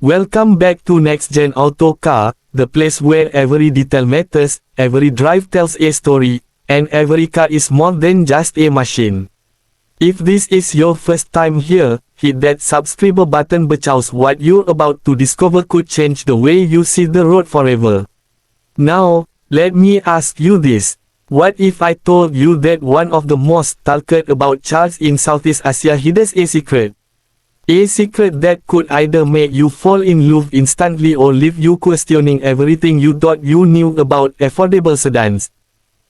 Welcome back to NextGenAuto Car, the place where every detail matters, every drive tells a story, and every car is more than just a machine. If this is your first time here, hit that subscribe button because what you're about to discover could change the way you see the road forever. Now, let me ask you this. What if I told you that one of the most talked about cars in Southeast Asia hides a secret? A secret that could either make you fall in love instantly or leave you questioning everything you thought you knew about affordable sedans.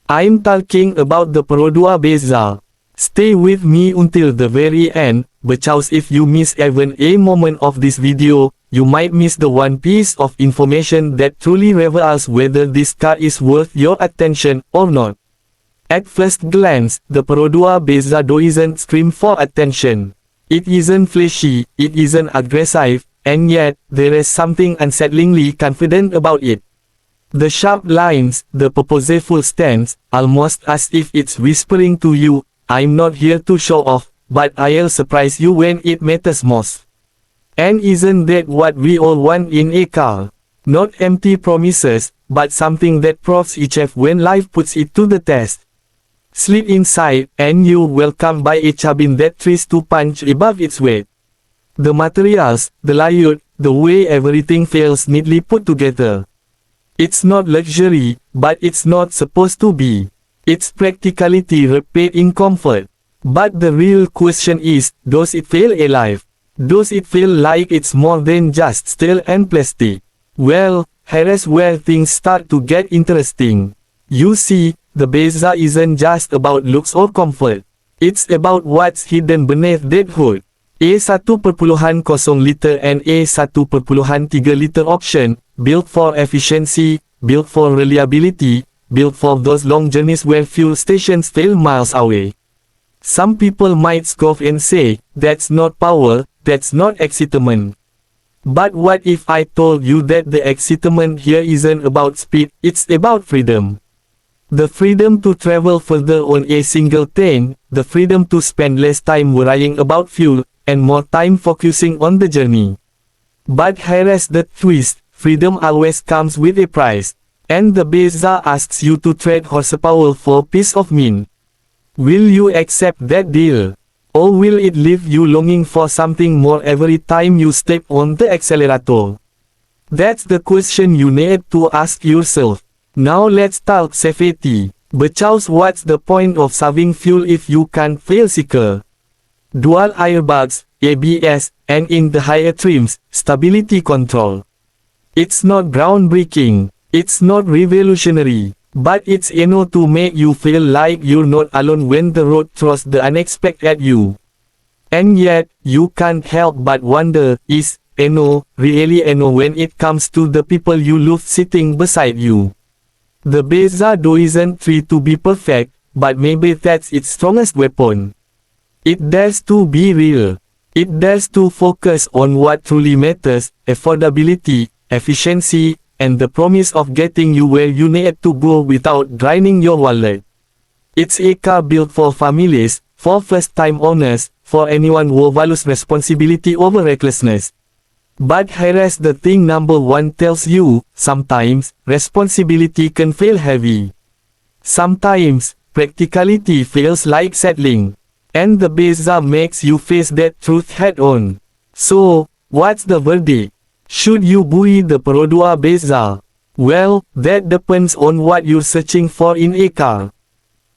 I'm talking about the Perodua Bezza. Stay with me until the very end, because if you miss even a moment of this video, you might miss the one piece of information that truly reveals whether this car is worth your attention or not. At first glance, the Perodua Bezza doesn't scream for attention. It isn't flashy, it isn't aggressive, and yet, there is something unsettlingly confident about it. The sharp lines, the purposeful stance, almost as if it's whispering to you, I'm not here to show off, but I'll surprise you when it matters most. And isn't that what we all want in a car? Not empty promises, but something that proves itself when life puts it to the test. Slip inside, and you're welcomed by a cabin that tries to punch above its weight. The materials, the layout, the way everything feels neatly put together. It's not luxury, but it's not supposed to be. It's practicality wrapped in comfort. But the real question is, does it feel alive? Does it feel like it's more than just steel and plastic? Well, here's where things start to get interesting. You see, the Bezza isn't just about looks or comfort. It's about what's hidden beneath that hood. A 1.0 liter and a 1.3 liter option, built for efficiency, built for reliability, built for those long journeys where fuel stations fail miles away. Some people might scoff and say, that's not power, that's not excitement. But what if I told you that the excitement here isn't about speed, it's about freedom? The freedom to travel further on a single tank, the freedom to spend less time worrying about fuel, and more time focusing on the journey. But here's the twist, freedom always comes with a price. And the Bezza asks you to trade horsepower for peace of mind. Will you accept that deal? Or will it leave you longing for something more every time you step on the accelerator? That's the question you need to ask yourself. Now let's talk safety. Because what's the point of saving fuel if you can't feel secure? Dual airbags, ABS, and in the higher trims, stability control. It's not groundbreaking. It's not revolutionary. But it's enough to make you feel like you're not alone when the road throws the unexpected at you. And yet, you can't help but wonder, is enough really enough when it comes to the people you love sitting beside you? The Bezza doesn't try to be perfect, but maybe that's its strongest weapon. It dares to be real. It dares to focus on what truly matters, affordability, efficiency, and the promise of getting you where you need to go without draining your wallet. It's a car built for families, for first-time owners, for anyone who values responsibility over recklessness. But here's the thing number one tells you, sometimes, responsibility can feel heavy. Sometimes, practicality feels like settling. And the Bezza makes you face that truth head-on. So, what's the verdict? Should you buy the Perodua Bezza? Well, that depends on what you're searching for in a car.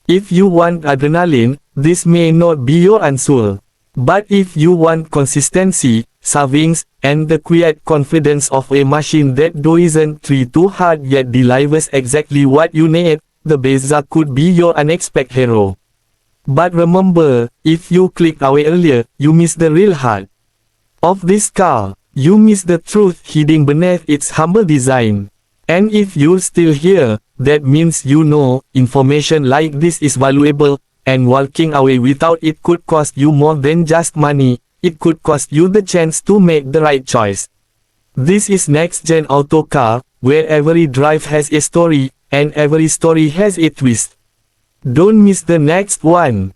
If you want adrenaline, this may not be your answer. But if you want consistency, savings, and the quiet confidence of a machine that doesn't try too hard yet delivers exactly what you need, the Bezza could be your unexpected hero. But remember, if you clicked away earlier, you missed the real heart of this car. You miss the truth hidden beneath its humble design. And if you're still here, that means you know, information like this is valuable, and walking away without it could cost you more than just money, it could cost you the chance to make the right choice. This is NextGenAuto Car, where every drive has a story, and every story has a twist. Don't miss the next one.